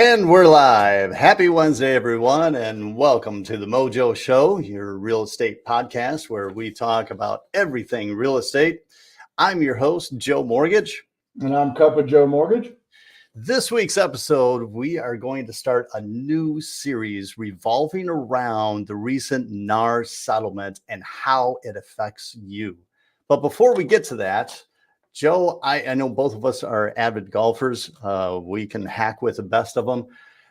And we're live. Happy Wednesday, everyone, and welcome to the Mojo Show, your real estate podcast where we talk about everything real estate. I'm your host, Joe Mortgage. And I'm Cup of Joe Mortgage. This week's episode, we are going to start a new series revolving around the recent NAR settlement and how it affects you. But before we get to that, Joe, I know both of us are avid golfers. We can hack with the best of them.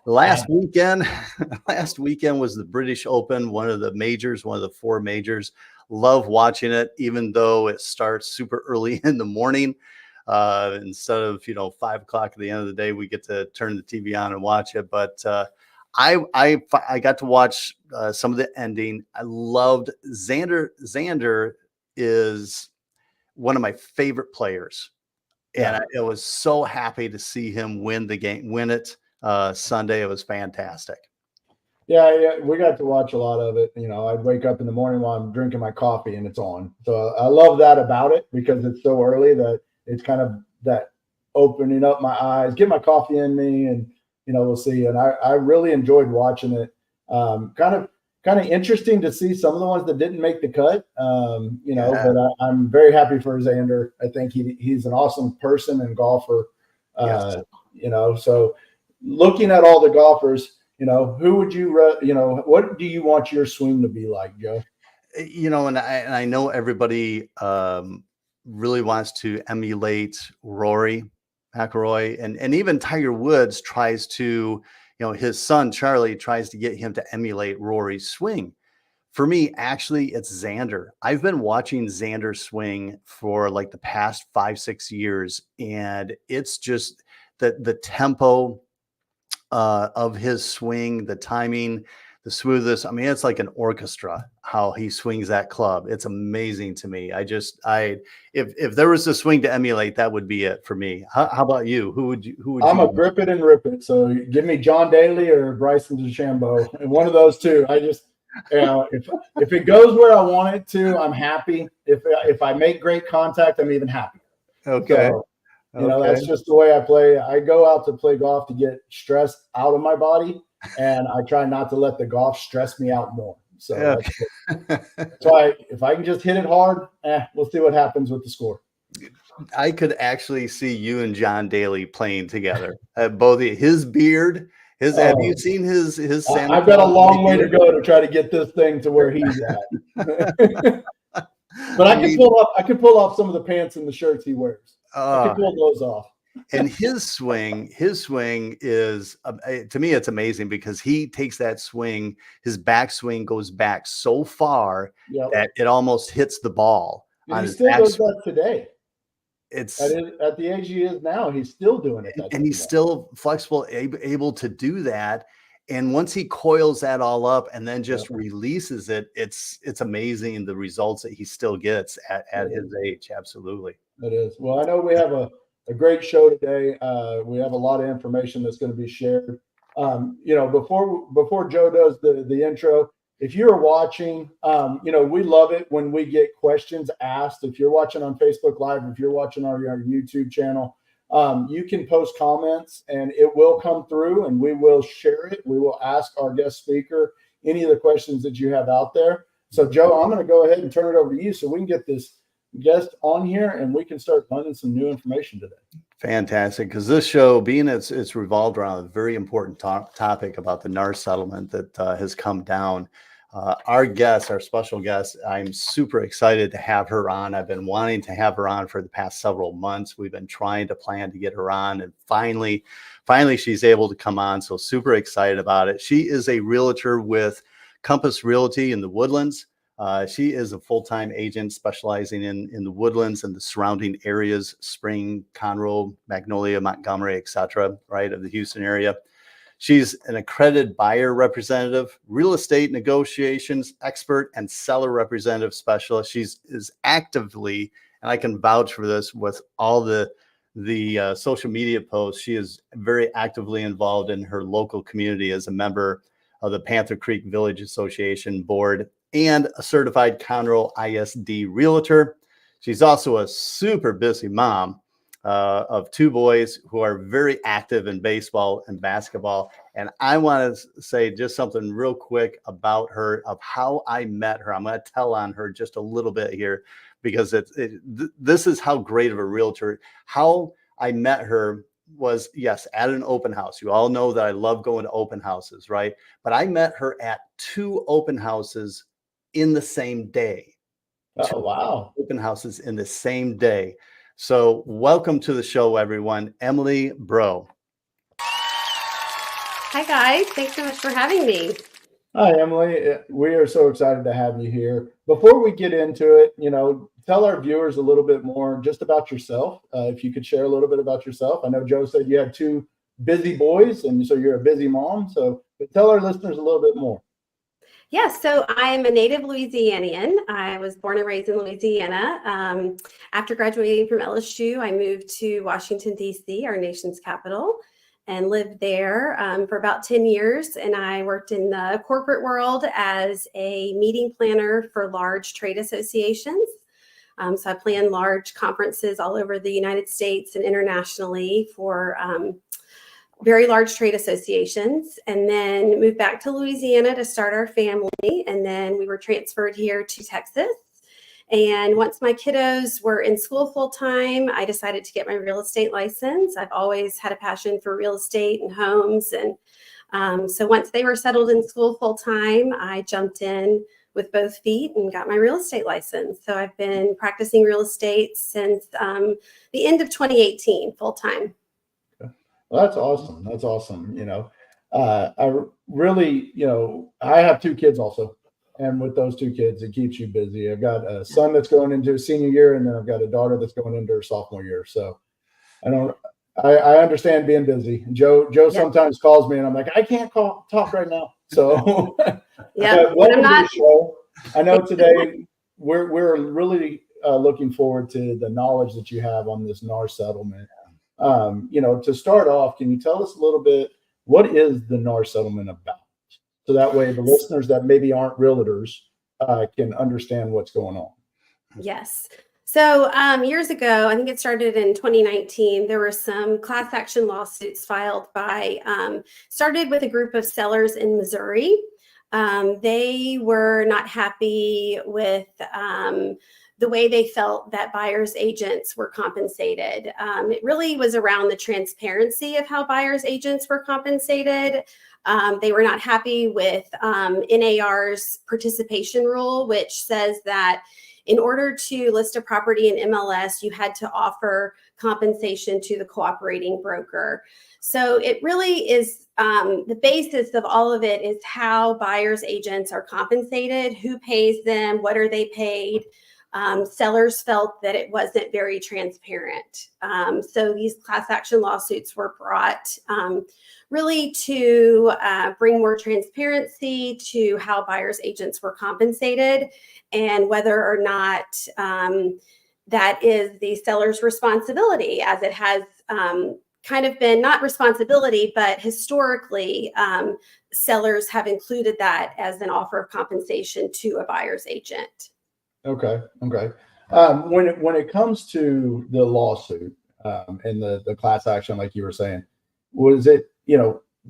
Last weekend was the British Open, one of the majors, one of the four majors. Love watching it, even though it starts super early in the morning. Instead of 5 o'clock at the end of the day, we get to turn the TV on and watch it. But I got to watch some of the ending. I loved Xander. Xander is one of my favorite players. And I was so happy to see him win the game, win it Sunday. It was fantastic. Yeah, we got to watch a lot of it. I'd wake up in the morning while I'm drinking my coffee and it's on. So I love that about it because it's so early that it's kind of that opening up my eyes, get my coffee in me, and we'll see. And I really enjoyed watching it. Kind of interesting to see some of the ones that didn't make the cut, but I'm very happy for Xander. I think he's an awesome person and golfer. Yes. So looking at all the golfers, who would you, what do you want your swing to be like, Joe? And I know everybody really wants to emulate Rory McIlroy, and even Tiger Woods tries to. His son, Charlie, tries to get him to emulate Rory's swing. For me, actually, it's Xander. I've been watching Xander swing for like the past 5-6 years, and it's just the tempo of his swing, the timing, the smoothness. I mean, it's like an orchestra how he swings that club. It's amazing to me. If there was a swing to emulate, that would be it for me. How about you? Who would I'm a grip it and rip it. So give me John Daly or Bryson DeChambeau, and one of those two. I just, if it goes where I want it to, I'm happy. If I make great contact, I'm even happier. Okay. So, that's just the way I play. I go out to play golf to get stress out of my body, and I try not to let the golf stress me out more. So that's why if I can just hit it hard, we'll see what happens with the score. I could actually see you and John Daly playing together. Both his beard, have you seen his Santa I've got a long way beard? to go to try to get this thing to where he's at. But I can pull off some of the pants and the shirts he wears. I can pull those off. And his swing is, to me, it's amazing because he takes that swing, his backswing goes back so far that it almost hits the ball. And he still does that today. It's at the age he is now, he's still doing it. And he's still flexible, able to do that. And once he coils that all up and then just releases it, it's amazing the results that he still gets at his age. Absolutely. It is. Well, I know we have a great show today. We have a lot of information that's going to be shared. Before Joe does the intro, if you're watching, we love it when we get questions asked. If you're watching on Facebook Live, if you're watching our YouTube channel, you can post comments and it will come through and we will share it. We will ask our guest speaker any of the questions that you have out there. So, Joe, I'm going to go ahead and turn it over to you so we can get this guest on here and we can start learning some new information today. Fantastic, because this show, being it's revolved around a very important topic about the NAR settlement that has come down. Our special guest, I'm super excited to have her on. I've been wanting to have her on for the past several months. We've been trying to plan to get her on, and finally she's able to come on. So super excited about it. She is a realtor with Compass Realty in the Woodlands. She is a full-time agent specializing in the Woodlands and the surrounding areas, Spring, Conroe, Magnolia, Montgomery, etc., right, of the Houston area. She's an accredited buyer representative, real estate negotiations expert, and seller representative specialist. She is actively, and I can vouch for this with all the social media posts, she is very actively involved in her local community as a member of the Panther Creek Village Association board and a certified Conroe ISD realtor. She's also a super busy mom of two boys who are very active in baseball and basketball. And I want to say just something real quick about her, of how I met her. I'm going to tell on her just a little bit here, because this is how great of a realtor. How I met her was, yes, at an open house. You all know that I love going to open houses, right? But I met her at 2 open houses in the same day. Oh, wow. Open houses in the same day. So welcome to the show, everyone. Emily Braud. Hi, guys. Thanks so much for having me. Hi, Emily. We are so excited to have you here. Before we get into it, tell our viewers a little bit more just about yourself. If you could share a little bit about yourself. I know Joe said you had 2 busy boys, and so you're a busy mom. But tell our listeners a little bit more. Yeah, so I'm a native Louisianian. I was born and raised in Louisiana. After graduating from LSU, I moved to Washington, D.C., our nation's capital, and lived there for about 10 years. And I worked in the corporate world as a meeting planner for large trade associations. So I plan large conferences all over the United States and internationally for very large trade associations, and then moved back to Louisiana to start our family. And then we were transferred here to Texas. And once my kiddos were in school full time, I decided to get my real estate license. I've always had a passion for real estate and homes. And so once they were settled in school full time, I jumped in with both feet and got my real estate license. So I've been practicing real estate since the end of 2018, full time. Well, that's awesome. That's awesome. I really, I have 2 kids also. And with those 2 kids, it keeps you busy. I've got a son that's going into his senior year, and then I've got a daughter that's going into her sophomore year. So I understand being busy. Joe sometimes calls me and I'm like, I can't talk right now. So yeah, welcome to the show. I know today we're really looking forward to the knowledge that you have on this NAR settlement. To start off, can you tell us a little bit, what is the NAR settlement about? So that way the listeners that maybe aren't realtors can understand what's going on. Yes. So years ago, I think it started in 2019, there were some class action lawsuits filed started with a group of sellers in Missouri. They were not happy with the way they felt that buyers agents were compensated. It really was around the transparency of how buyers agents were compensated. They were not happy with NAR's participation rule, which says that in order to list a property in MLS, you had to offer compensation to the cooperating broker. So it really is the basis of all of it is how buyers agents are compensated, who pays them, what are they paid. Sellers felt that it wasn't very transparent. So these class action lawsuits were brought really to bring more transparency to how buyers agents were compensated, and whether or not that is the seller's responsibility, as it has kind of been, not responsibility, but historically sellers have included that as an offer of compensation to a buyer's agent. Okay. When it comes to the lawsuit and the class action, like you were saying, was it,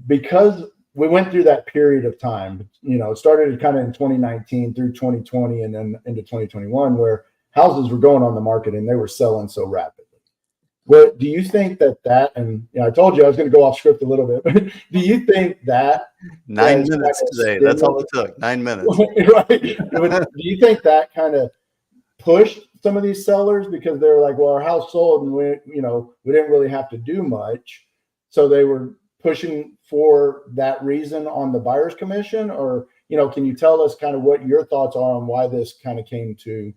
because we went through that period of time, it started kind of in 2019 through 2020 and then into 2021, where houses were going on the market and they were selling so rapidly. What do you think that, and I told you I was going to go off script a little bit, but do you think that 9 minutes today, that's all it took, 9 minutes. Right. Do you think that kind of pushed some of these sellers, because they were like, well, our house sold and we didn't really have to do much, so they were pushing for that reason on the buyer's commission? Or can you tell us kind of what your thoughts are on why this kind of came to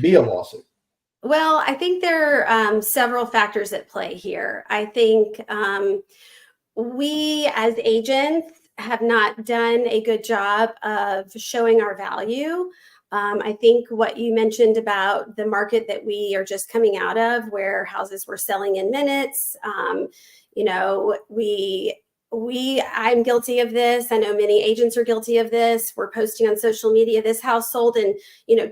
be a lawsuit? Well, I think there are several factors at play here. I think we as agents have not done a good job of showing our value. I think what you mentioned about the market that we are just coming out of, where houses were selling in minutes, we I'm guilty of this. I know many agents are guilty of this. We're posting on social media, this house sold in,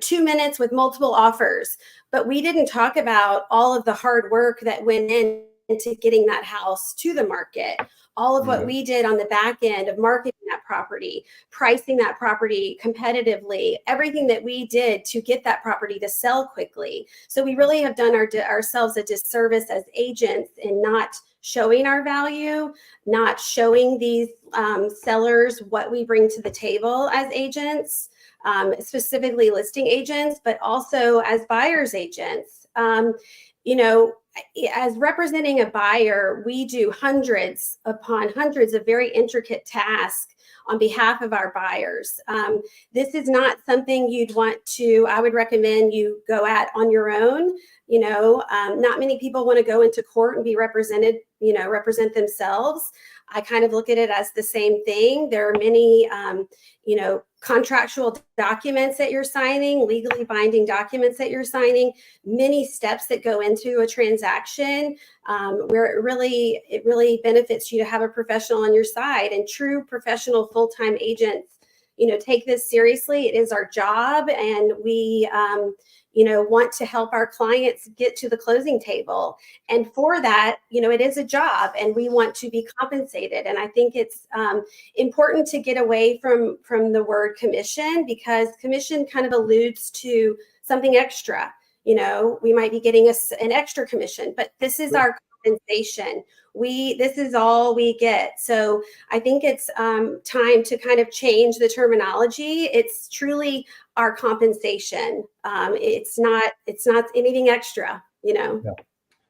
2 minutes with multiple offers. But we didn't talk about all of the hard work that went into getting that house to the market. All of what we did on the back end of marketing that property, pricing that property competitively, everything that we did to get that property to sell quickly. So we really have done ourselves a disservice as agents in not showing our value, not showing these sellers what we bring to the table as agents, specifically listing agents, but also as buyers agents. As representing a buyer, we do hundreds upon hundreds of very intricate tasks on behalf of our buyers. This is not something you'd want to, I would recommend you go at on your own. Not many people want to go into court and be represented, represent themselves. I kind of look at it as the same thing. There are many, contractual documents that you're signing, legally binding documents that you're signing, many steps that go into a transaction, where it really benefits you to have a professional on your side. And true professional full-time agents, take this seriously. It is our job, and we want to help our clients get to the closing table. And for that, it is a job, and we want to be compensated. And I think it's important to get away from the word commission, because commission kind of alludes to something extra. We might be getting an extra commission, but this is our compensation. This is all we get. So I think it's time to kind of change the terminology. It's truly our compensation. It's not anything extra, Yeah.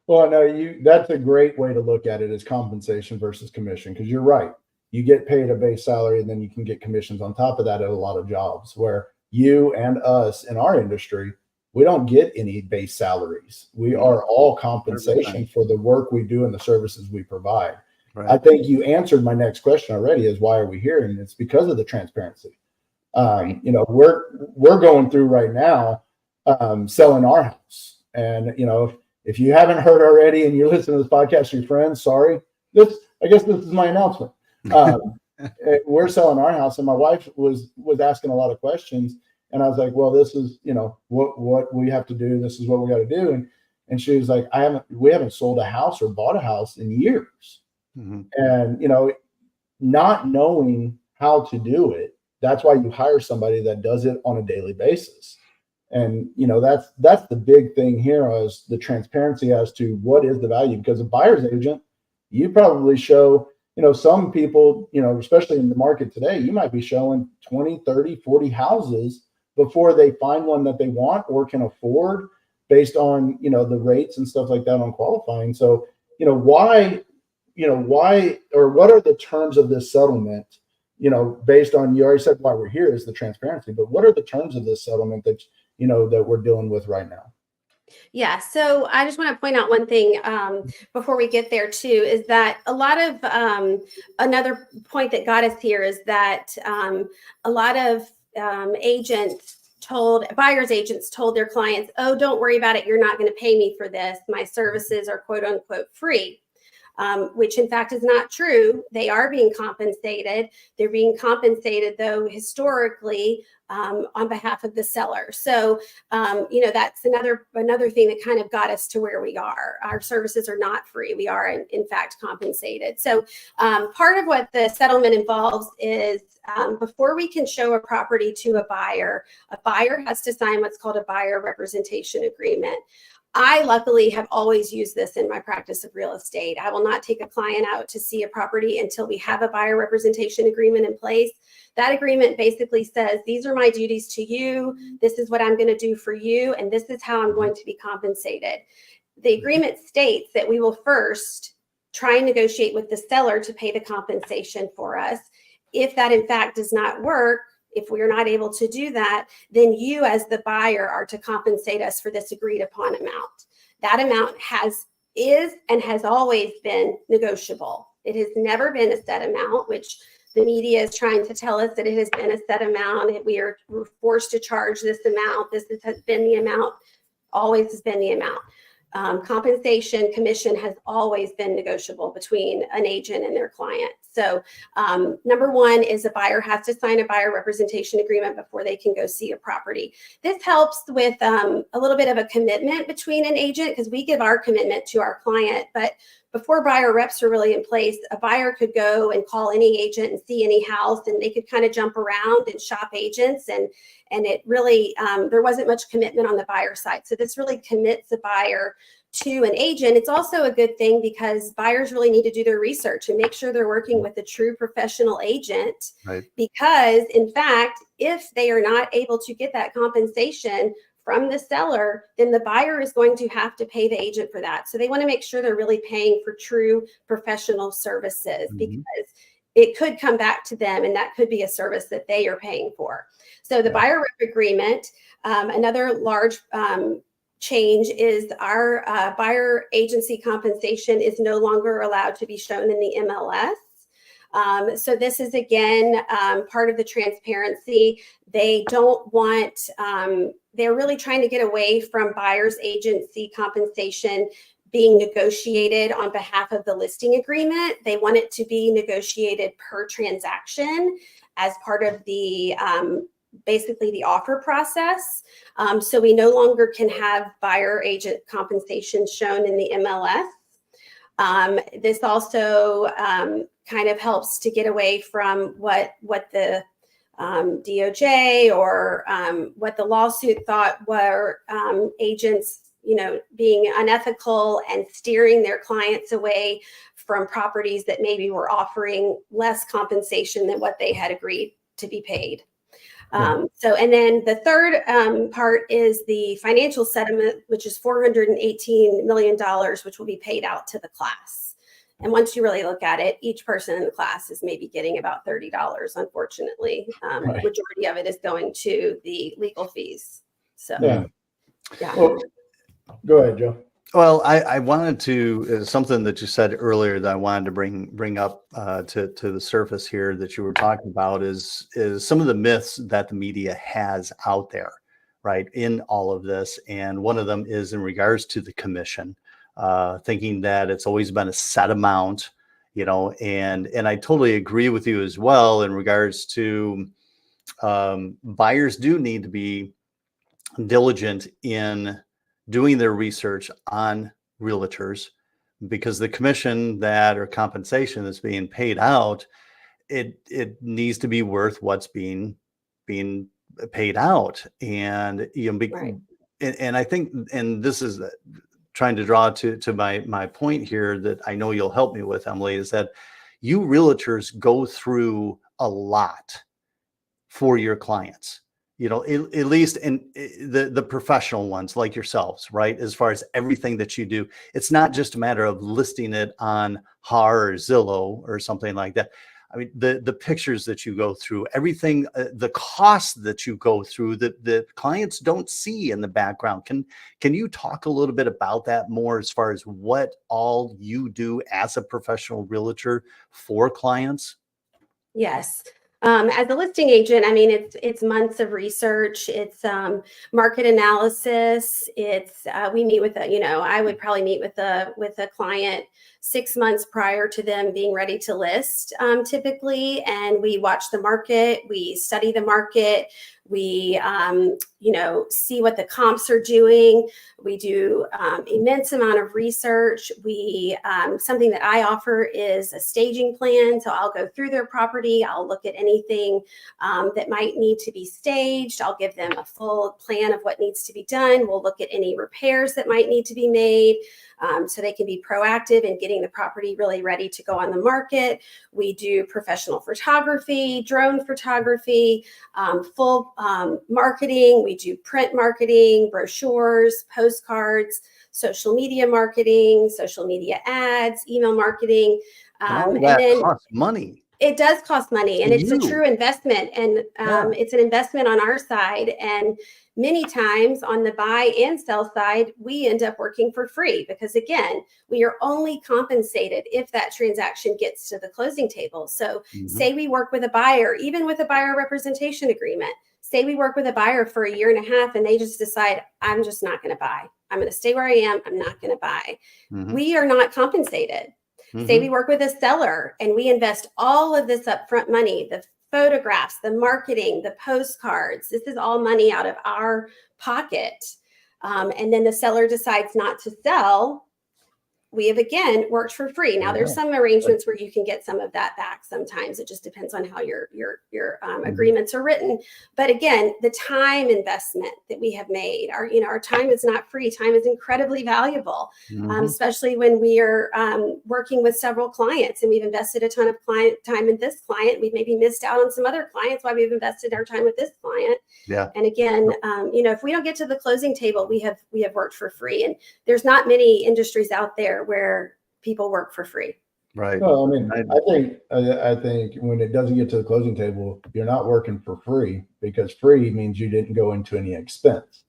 Well, no, that's a great way to look at it, as compensation versus commission, because you're right. You get paid a base salary, and then you can get commissions on top of that at a lot of jobs, where you and us in our industry, we don't get any base salaries. We are all compensation for the work we do and the services we provide. Right. I think you answered my next question already, is why are we here? And it's because of the transparency. We're going through right now, selling our house. And, if you haven't heard already and you're listening to this podcast, your friends, sorry, I guess this is my announcement. We're selling our house, and my wife was asking a lot of questions. And I was like, well, this is, what we have to do. This is what we got to do. And she was like, we haven't sold a house or bought a house in years. Mm-hmm. And, not knowing how to do it, that's why you hire somebody that does it on a daily basis. And, that's the big thing here, is the transparency as to what is the value. Because a buyer's agent, you probably show, some people, especially in the market today, you might be showing 20, 30, 40 houses before they find one that they want or can afford, based on, the rates and stuff like that on qualifying. So, why, or what are the terms of this settlement? Based on, you already said why we're here is the transparency, but what are the terms of this settlement that, that we're dealing with right now? Yeah. So I just want to point out one thing before we get there too, is that a lot of another point that got us here is that a lot of buyer's agents told their clients, oh, don't worry about it. You're not going to pay me for this. My services are quote unquote free. Which in fact is not true. They are being compensated. They're being compensated, though, historically on behalf of the seller. So, that's another thing that kind of got us to where we are. Our services are not free. We are, in fact, compensated. So part of what the settlement involves is before we can show a property to a buyer has to sign what's called a buyer representation agreement. I luckily have always used this in my practice of real estate. I will not take a client out to see a property until we have a buyer representation agreement in place. That agreement basically says, these are my duties to you. This is what I'm going to do for you. And this is how I'm going to be compensated. The agreement states that we will first try and negotiate with the seller to pay the compensation for us. If that in fact does not work, if we are not able to do that, then you as the buyer are to compensate us for this agreed upon amount. That amount is and has always been negotiable. It has never been a set amount, which the media is trying to tell us that it has been a set amount. We're forced to charge this amount. This has been the amount, always has been the amount. Compensation, commission has always been negotiable between an agent and their clients. So number one is a buyer has to sign a buyer representation agreement before they can go see a property. This helps with a little bit of a commitment between an agent, because we give our commitment to our client, but before buyer reps are really in place, a buyer could go and call any agent and see any house, and they could kind of jump around and shop agents, and it really there wasn't much commitment on the buyer side. So this really commits the buyer to an agent. It's also a good thing because buyers really need to do their research and make sure they're working with a true professional agent. Right. Because in fact, if they are not able to get that compensation from the seller, then the buyer is going to have to pay the agent for that. So they want to make sure they're really paying for true professional services, because it could come back to them, and that could be a service that they are paying for. So the buyer rep agreement, another large change is our buyer agency compensation is no longer allowed to be shown in the MLS. So this is, again, part of the transparency. They don't want, they're really trying to get away from buyer's agency compensation being negotiated on behalf of the listing agreement. They want it to be negotiated per transaction as part of the basically the offer process. So we no longer can have buyer agent compensation shown in the MLS. This also kind of helps to get away from what the DOJ or what the lawsuit thought were agents, being unethical and steering their clients away from properties that maybe were offering less compensation than what they had agreed to be paid. So, and then the third part is the financial settlement, which is $418 million, which will be paid out to the class. And once you really look at it, each person in the class is maybe getting about $30, unfortunately. Majority of it is going to the legal fees. So, yeah. Well, go ahead, Joe. Well, I wanted to, something that you said earlier that I wanted to bring up to the surface here that you were talking about is some of the myths that the media has out there, right, in all of this. And one of them is in regards to the commission, thinking that it's always been a set amount, and I totally agree with you as well in regards to buyers do need to be diligent in doing their research on realtors, because the commission that or compensation that's being paid out, it needs to be worth what's being paid out. And and I think, and this is trying to draw to my point here that I know you'll help me with, Emily, is that you realtors go through a lot for your clients. At least in the professional ones like yourselves, right? As far as everything that you do, it's not just a matter of listing it on NAR or Zillow or something like that. I mean, the pictures that you go through, everything, the costs that you go through that the clients don't see in the background. Can you talk a little bit about that more as far as what all you do as a professional realtor for clients? Yes. As a listing agent, I mean, it's months of research. It's market analysis. It's we meet with I would probably meet with a client 6 months prior to them being ready to list, typically, and we watch the market. We study the market. We see what the comps are doing. We do immense amount of research. We something that I offer is a staging plan. So I'll go through their property. I'll look at anything that might need to be staged. I'll give them a full plan of what needs to be done. We'll look at any repairs that might need to be made. So they can be proactive in getting the property really ready to go on the market. We do professional photography, drone photography, full marketing. We do print marketing, brochures, postcards, social media marketing, social media ads, email marketing. All that costs money. It does cost money, and it's a true investment, and it's an investment on our side. And many times on the buy and sell side, we end up working for free because, again, we are only compensated if that transaction gets to the closing table. So say we work with a buyer, even with a buyer representation agreement, say we work with a buyer for a year and a half and they just decide, I'm just not going to buy. I'm going to stay where I am. I'm not going to buy. We are not compensated. Say Mhm. we work with a seller and we invest all of this upfront money, the photographs, the marketing, the postcards. This is all money out of our pocket. And then the seller decides not to sell. We have again worked for free. Now there's some arrangements where you can get some of that back. Sometimes it just depends on how your agreements are written. But again, the time investment that we have made, our time is not free. Time is incredibly valuable, Mhm. especially when we are working with several clients and we've invested a ton of client time in this client. We've maybe missed out on some other clients while we've invested our time with this client. Yeah. And again, if we don't get to the closing table, we have worked for free. And there's not many industries out there where people work for free. Right. Well, I mean, I think when it doesn't get to the closing table, you're not working for free, because free means you didn't go into any expense.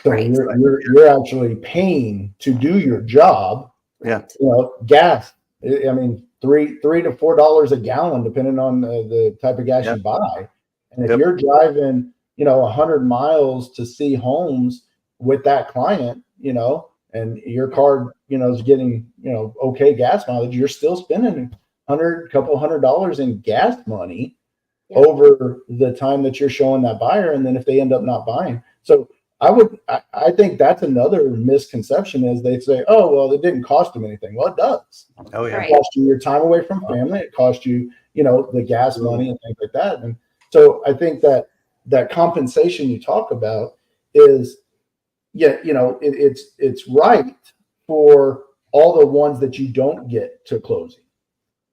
So Right. you're actually paying to do your job. Yeah. Gas. I mean, $3 to $4 a gallon, depending on the type of gas Yep. you buy. And if Yep. you're driving, 100 miles to see homes with that client, and your car, is getting, okay gas mileage, you're still spending couple $100 in gas money over the time that you're showing that buyer. And then if they end up not buying. So I think that's another misconception, is they say, oh, well, it didn't cost them anything. Well, it does. Oh yeah. Right. It cost you your time away from family. It cost you, the gas money and things like that. And so I think that compensation you talk about is, it's right for all the ones that you don't get to closing,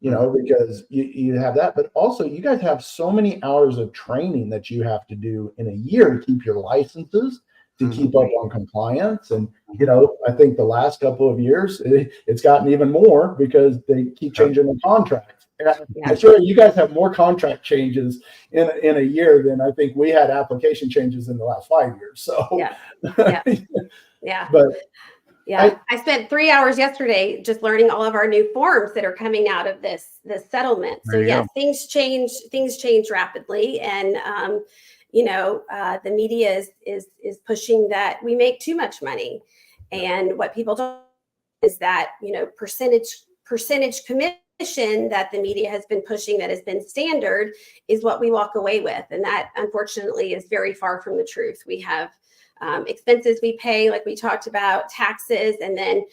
because you have that, but also you guys have so many hours of training that you have to do in a year to keep your licenses, to keep up on compliance. And, I think the last couple of years, it's gotten even more because they keep changing the contracts. And I'm sure you guys have more contract changes in a year than I think we had application changes in the last 5 years. So, yeah. But I spent 3 hours yesterday just learning all of our new forms that are coming out of this settlement. So yes, things change rapidly, and the media is pushing that we make too much money, and what people don't is that percentage commission that the media has been pushing, that has been standard, is what we walk away with, and that unfortunately is very far from the truth. We have expenses we pay, like we talked about, taxes, and then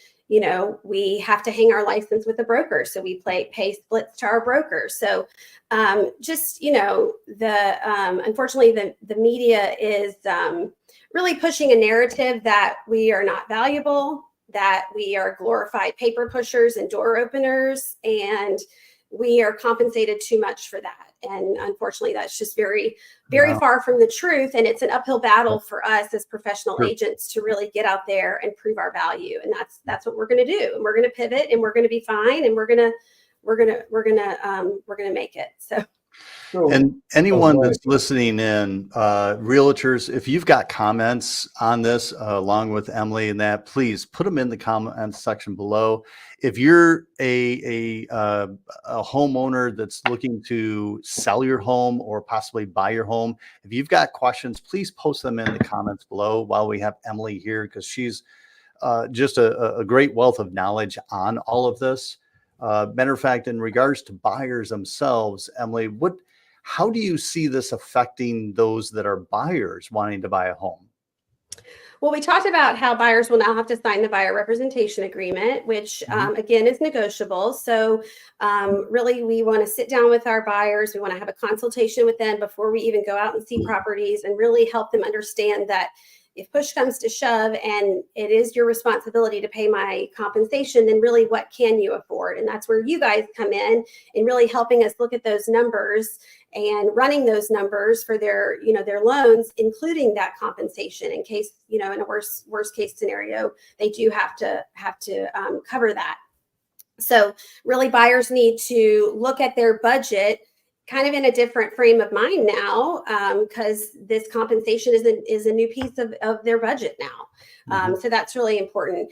we have to hang our license with a broker, so we pay splits to our broker. So unfortunately the media is really pushing a narrative that we are not valuable, that we are glorified paper pushers and door openers, and we are compensated too much for that. And unfortunately, that's just very, very far from the truth. And it's an uphill battle for us as professional agents to really get out there and prove our value. And that's what we're going to do. And we're going to pivot, and we're going to be fine, and we're going to make it. So. And anyone that's listening in, realtors, if you've got comments on this, along with Emily and that, please put them in the comment section below. If you're a homeowner that's looking to sell your home or possibly buy your home, if you've got questions, please post them in the comments below while we have Emily here, because she's just a great wealth of knowledge on all of this. Matter of fact, in regards to buyers themselves, Emily, how do you see this affecting those that are buyers wanting to buy a home? Well, we talked about how buyers will now have to sign the buyer representation agreement, which again is negotiable. So really, we want to sit down with our buyers. We want to have a consultation with them before we even go out and see properties, and really help them understand that if push comes to shove and it is your responsibility to pay my compensation, then really what can you afford? And that's where you guys come in really helping us look at those numbers and running those numbers for their loans, including that compensation in case, in a worst case scenario, they do have to cover that. So really buyers need to look at their budget kind of in a different frame of mind now, because this compensation is a new piece of their budget now. So that's really important.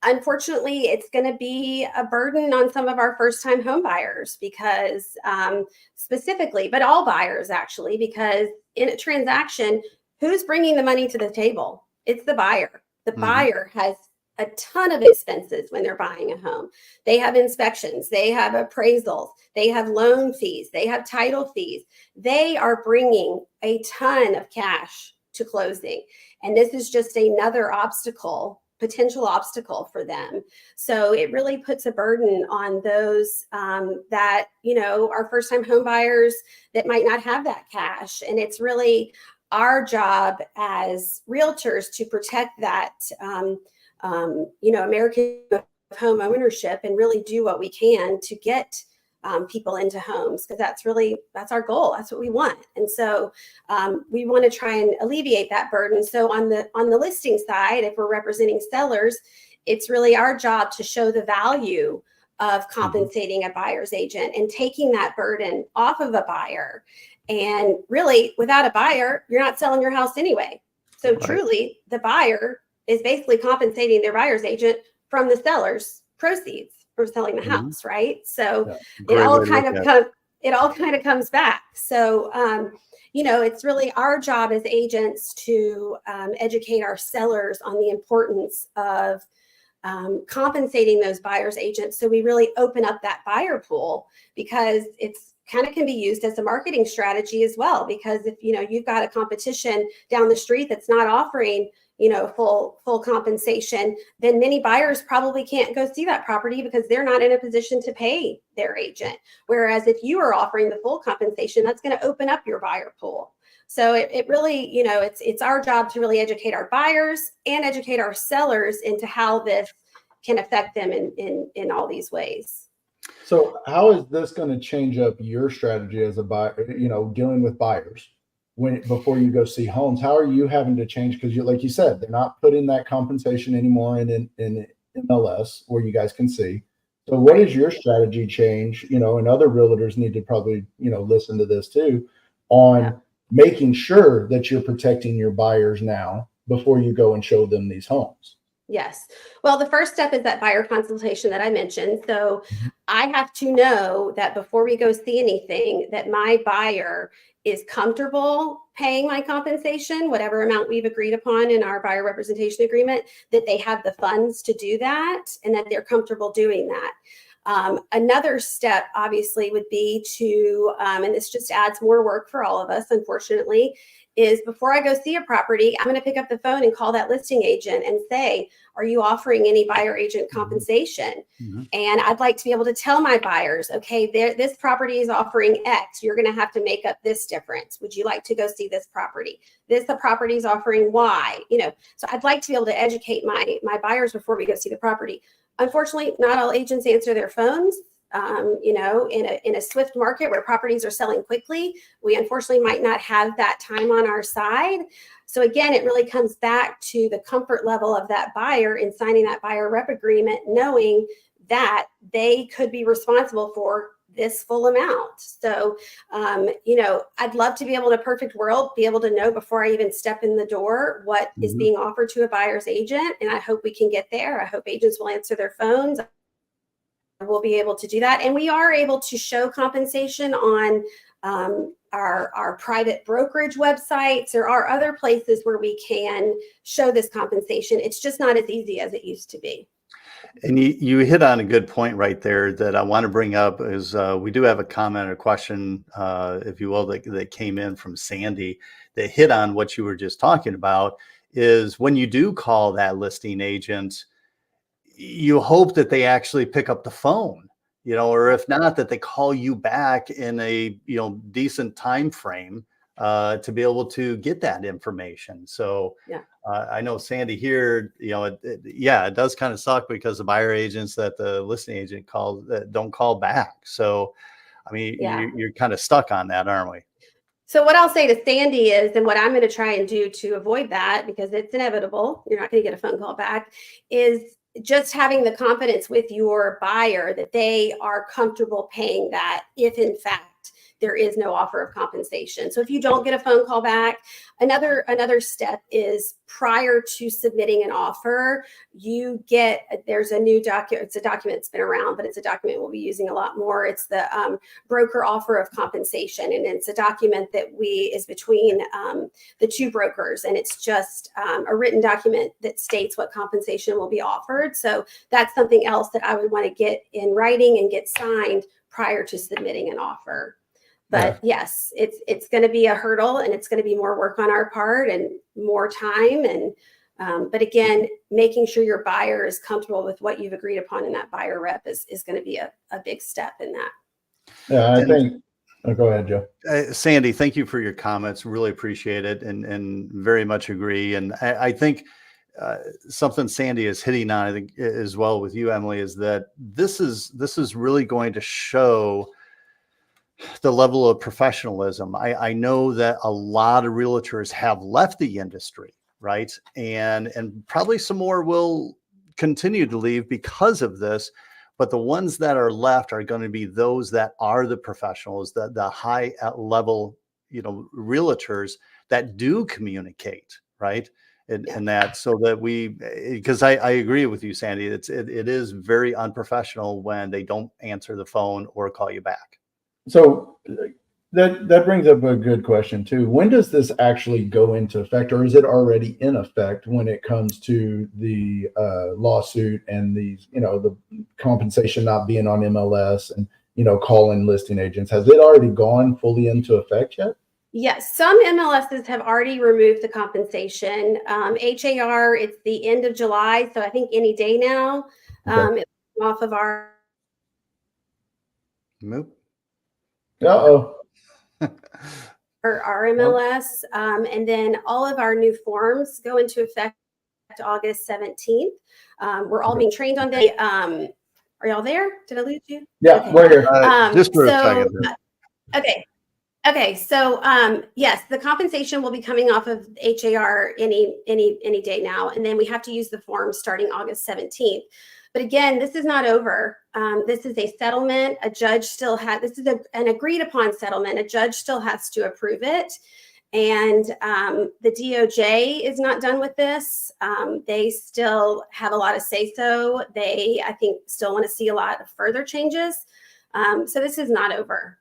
Unfortunately, it's going to be a burden on some of our first-time home buyers, because specifically, but all buyers actually, because in a transaction, who's bringing the money to the table? It's the buyer. The buyer has a ton of expenses when they're buying a home. They have inspections, they have appraisals, they have loan fees, they have title fees. They are bringing a ton of cash to closing. And this is just another potential obstacle for them. So it really puts a burden on those that, are first-time home buyers that might not have that cash. And it's really our job as realtors to protect that, American home ownership and really do what we can to get people into homes, because that's our goal. That's what we want. And so we want to try and alleviate that burden. So on the listing side, if we're representing sellers, it's really our job to show the value of compensating a buyer's agent and taking that burden off of a buyer. And really, without a buyer, you're not selling your house anyway. So truly, the buyer is basically compensating their buyer's agent from the seller's proceeds for selling the house, right? So it all kind of comes back. So it's really our job as agents to educate our sellers on the importance of compensating those buyer's agents. So we really open up that buyer pool, because it's kind of can be used as a marketing strategy as well. Because if you've got a competition down the street that's not offering full compensation, then many buyers probably can't go see that property because they're not in a position to pay their agent. Whereas if you are offering the full compensation, that's going to open up your buyer pool. So it really, it's our job to really educate our buyers and educate our sellers into how this can affect them in all these ways. So how is this going to change up your strategy as a buyer, dealing with buyers before you go see homes? How are you having to change? Because like you said, they're not putting that compensation anymore in MLS where you guys can see. So what is your strategy change? And other realtors need to probably, listen to this too, on making sure that you're protecting your buyers now before you go and show them these homes. Yes. Well, the first step is that buyer consultation that I mentioned. So I have to know that before we go see anything, that my buyer is comfortable paying my compensation, whatever amount we've agreed upon in our buyer representation agreement, that they have the funds to do that and that they're comfortable doing that. Another step, obviously, would be to, and this just adds more work for all of us, unfortunately, is before I go see a property, I'm going to pick up the phone and call that listing agent and say, are you offering any buyer agent compensation? And I'd like to be able to tell my buyers, okay, this property is offering X. You're going to have to make up this difference. Would you like to go see this property? The property is offering Y. So I'd like to be able to educate my buyers before we go see the property. Unfortunately, not all agents answer their phones. In a swift market where properties are selling quickly, we unfortunately might not have that time on our side. So again, it really comes back to the comfort level of that buyer in signing that buyer rep agreement, knowing that they could be responsible for this full amount. So, I'd love to be able, in a perfect world, be able to know before I even step in the door what is being offered to a buyer's agent. And I hope we can get there. I hope agents will answer their phones. We'll be able to do that. And we are able to show compensation on our private brokerage websites. There are other places where we can show this compensation. It's just not as easy as it used to be. And you hit on a good point right there that I want to bring up is we do have a comment or question, if you will, that came in from Sandy that hit on what you were just talking about, is when you do call that listing agent, you hope that they actually pick up the phone, or if not, that they call you back in a, decent time frame to be able to get that information. So I know Sandy here, it does kind of suck because the buyer agents that the listing agent calls that don't call back. So, I mean, you're kind of stuck on that, aren't we? So what I'll say to Sandy is, and what I'm going to try and do to avoid that, because it's inevitable, you're not going to get a phone call back, is just having the confidence with your buyer that they are comfortable paying that if in fact there is no offer of compensation. So if you don't get a phone call back, another step is prior to submitting an offer, there's a new document. It's a document that's been around, but it's a document we'll be using a lot more. It's the broker offer of compensation, and it's a document that is between the two brokers, and it's just a written document that states what compensation will be offered. So that's something else that I would want to get in writing and get signed prior to submitting an offer. But yes, it's going to be a hurdle, and it's going to be more work on our part and more time. And but again, making sure your buyer is comfortable with what you've agreed upon in that buyer rep is going to be a big step in that. Yeah, I think. Oh, go ahead, Joe. Sandy, thank you for your comments. Really appreciate it, and very much agree. And I think something Sandy is hitting on, I think, as well with you, Emily, is that this is really going to show the level of professionalism. I know that a lot of realtors have left the industry, right? And probably some more will continue to leave because of this. But the ones that are left are going to be those that are the professionals, the high level, realtors that do communicate, right? And that, so that because I agree with you, Sandy, it is very unprofessional when they don't answer the phone or call you back. So that brings up a good question too. When does this actually go into effect, or is it already in effect when it comes to the lawsuit and these, the compensation not being on MLS and, calling listing agents? Has it already gone fully into effect yet? Yes, some MLSs have already removed the compensation. HAR, it's the end of July, so I think any day now. Okay. It's off of our. Nope. Uh-oh. Or our MLS, and then all of our new forms go into effect August 17th. We're all being trained on day. Are y'all there? Did I lose you? Yeah, okay. we're here. Just for a second. Okay. So yes, the compensation will be coming off of HAR any day now, and then we have to use the forms starting August 17th. But again, this is not over. This is a settlement. A judge still has, this is an agreed upon settlement. A judge still has to approve it. And the DOJ is not done with this. They still have a lot of say-so. They, I think, still want to see a lot of further changes. So this is not over.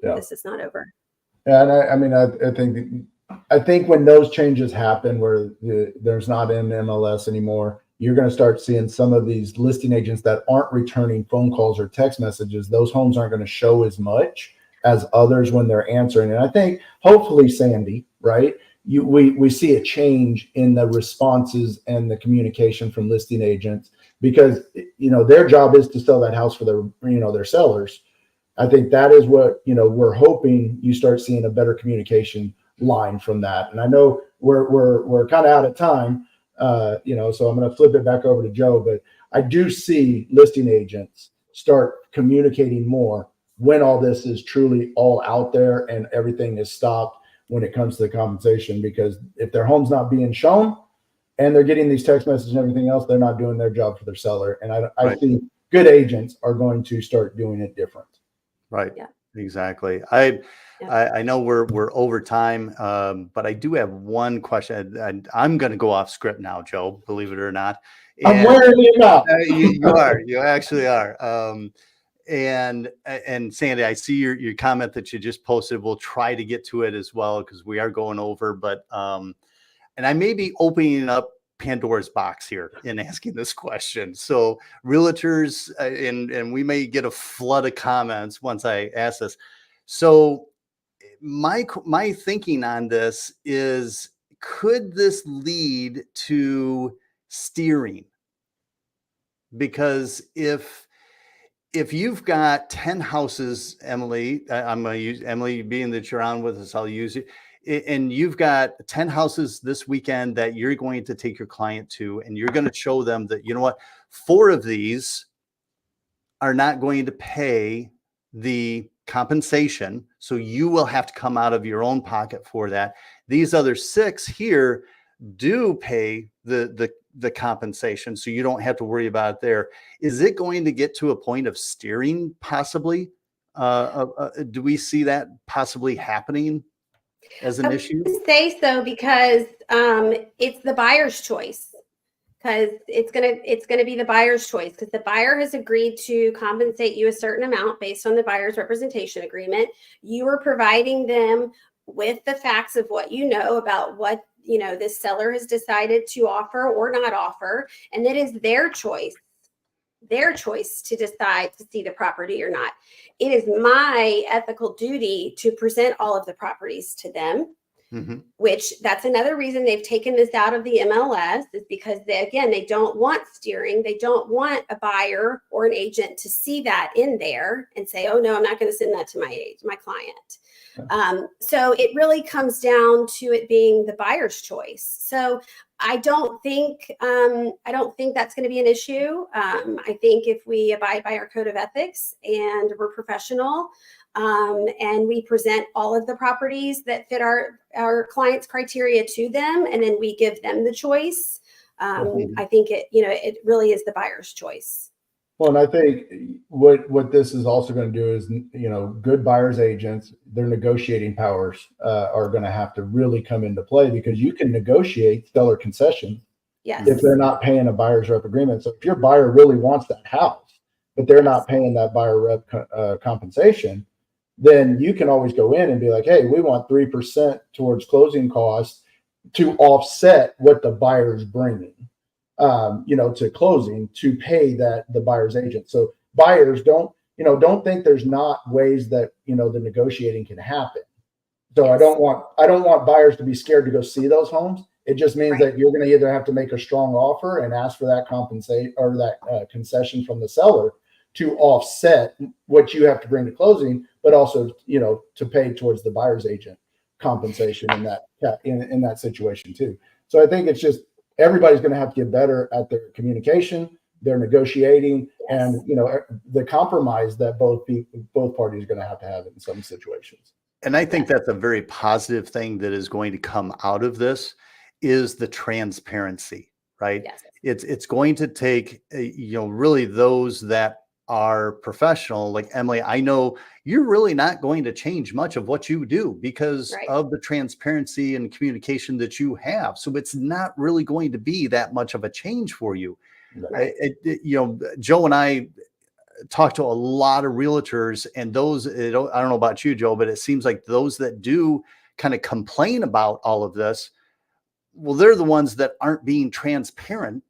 Yeah. This is not over. Yeah, and I think when those changes happen, where there's not an MLS anymore, you're going to start seeing some of these listing agents that aren't returning phone calls or text messages. Those homes aren't going to show as much as others when they're answering. And I think hopefully, Sandy, right, we see a change in the responses and the communication from listing agents, because their job is to sell that house for their sellers. I think that is what we're hoping you start seeing a better communication line from that. And I know we're kind of out of time. So I'm going to flip it back over to Joe, but I do see listing agents start communicating more when all this is truly all out there and everything is stopped when it comes to the compensation, because if their home's not being shown and they're getting these text messages and everything else, they're not doing their job for their seller. And I think good agents are going to start doing it different. Right. Yeah. Exactly. I know we're over time, but I do have one question, and I'm going to go off script now, Joe, believe it or not. And, I'm wearing it out. you actually are. And Sandy, I see your comment that you just posted. We'll try to get to it as well, because we are going over, but, and I may be opening up Pandora's box here in asking this question. So realtors, and we may get a flood of comments once I ask this. So my thinking on this is, could this lead to steering? Because if you've got 10 houses, Emily, I'm going to use Emily, being that you're on with us, I'll use you. And you've got 10 houses this weekend that you're going to take your client to, and you're going to show them that, 4 of these are not going to pay the compensation. So you will have to come out of your own pocket for that. These other 6 here do pay the compensation, so you don't have to worry about it there. Is it going to get to a point of steering possibly Do we see that possibly happening as an I issue? would say so because it's the buyer's choice. Because it's gonna be the buyer's choice because the buyer has agreed to compensate you a certain amount based on the buyer's representation agreement. You are providing them with the facts of what you know about what this seller has decided to offer or not offer, and it is their choice to decide to see the property or not. It is my ethical duty to present all of the properties to them, which that's another reason they've taken this out of the MLS, is because they don't want steering. They don't want a buyer or an agent to see that in there and say, oh no, I'm not going to send that to my client. So it really comes down to it being the buyer's choice. So I don't think that's going to be an issue. I think if we abide by our code of ethics and we're professional, and we present all of the properties that fit our clients' criteria to them, and then we give them the choice, I think it really is the buyer's choice. Well, and I think what this is also going to do is, good buyers agents, their negotiating powers are going to have to really come into play, because you can negotiate seller concessions if they're not paying a buyer's rep agreement. So if your buyer really wants that house, but they're not paying that buyer rep compensation, then you can always go in and be like, hey, we want 3% towards closing costs to offset what the buyer's bringing, to closing, to pay the buyer's agent. So buyers don't think there's not ways that, the negotiating can happen. So I don't want buyers to be scared to go see those homes. It just means that you're going to either have to make a strong offer and ask for that compensate or that concession from the seller to offset what you have to bring to closing, but also, to pay towards the buyer's agent compensation in that situation too. So I think it's just, everybody's going to have to get better at their communication, their negotiating, and the compromise that both parties are going to have in some situations. And I think that's a very positive thing that is going to come out of this, is the transparency, right? Yes. It's going to take, really those that are professional, like Emily. I know you're really not going to change much of what you do because of the transparency and communication that you have. So it's not really going to be that much of a change for you. Joe and I talk to a lot of realtors, and those, I don't know about you, Joe, but it seems like those that do kind of complain about all of this, well, they're the ones that aren't being transparent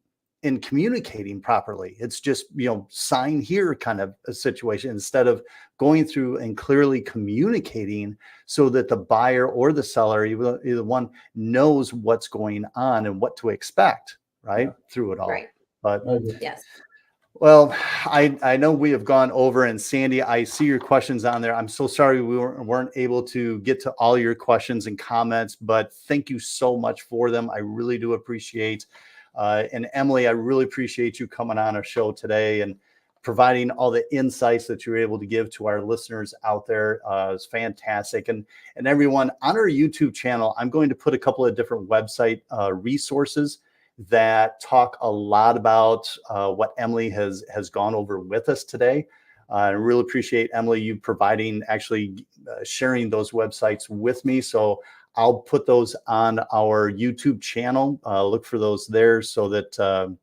in communicating properly. It's just, sign here kind of a situation, instead of going through and clearly communicating so that the buyer or the seller, either one, knows what's going on and what to expect, through it all. But yes. Well, I know we have gone over, and Sandy, I see your questions on there. I'm so sorry we weren't able to get to all your questions and comments, but thank you so much for them. I really do appreciate. And Emily, I really appreciate you coming on our show today and providing all the insights that you're able to give to our listeners out there. It's fantastic. And everyone on our YouTube channel, I'm going to put a couple of different website resources that talk a lot about what Emily has gone over with us today. I really appreciate, Emily, you actually sharing those websites with me. So I'll put those on our YouTube channel. Look for those there, so that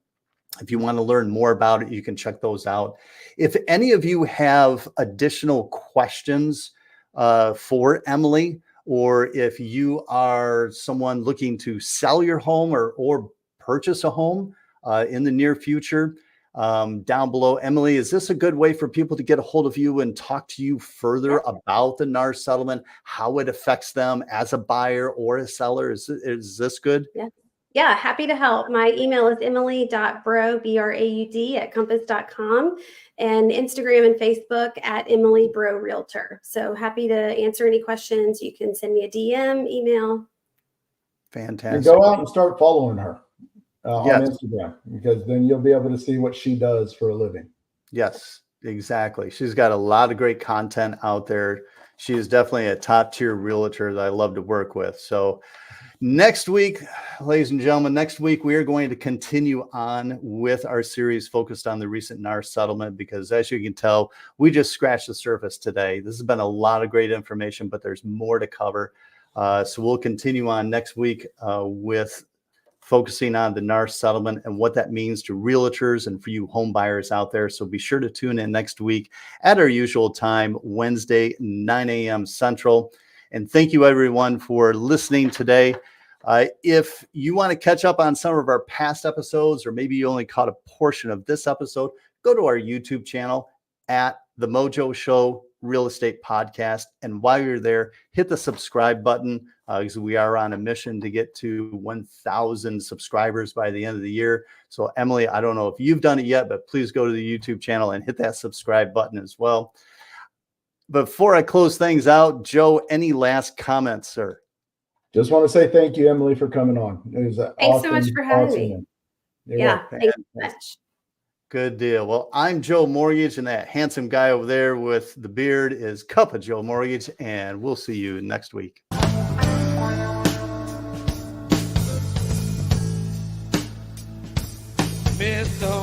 if you want to learn more about it, you can check those out. If any of you have additional questions for Emily, or if you are someone looking to sell your home or purchase a home in the near future, down below, Emily, is this a good way for people to get a hold of you and talk to you further about the NAR settlement, how it affects them as a buyer or a seller? Is this good? Yeah, happy to help. My email is emily.braud, BRAUD, @compass.com, and Instagram and Facebook at Emily Braud Realtor. So happy to answer any questions. You can send me a DM, email. Fantastic. And go out and start following her on Instagram, because then you'll be able to see what she does for a living. Yes, exactly. She's got a lot of great content out there. She is definitely a top tier realtor that I love to work with. So Next week, ladies and gentlemen, next week we are going to continue on with our series focused on the recent NAR settlement, because as you can tell, we just scratched the surface today. This has been a lot of great information, but there's more to cover. So we'll continue on next week with focusing on the NAR settlement and what that means to realtors and for you home buyers out there. So be sure to tune in next week at our usual time, Wednesday, 9 a.m. Central. And thank you everyone for listening today. If you want to catch up on some of our past episodes, or maybe you only caught a portion of this episode, go to our YouTube channel at The Mojo Show Real Estate Podcast. And while you're there, hit the subscribe button, because we are on a mission to get to 1,000 subscribers by the end of the year. So Emily, I don't know if you've done it yet, but please go to the YouTube channel and hit that subscribe button as well. Before I close things out, Joe, any last comments, sir? Just want to say thank you, Emily, for coming on. It was Thanks so much for having me. Yeah. Thank you so much. Good deal. Well, I'm Joe Mortgage, and that handsome guy over there with the beard is Cup of Joe Mortgage, and we'll see you next week. Mr.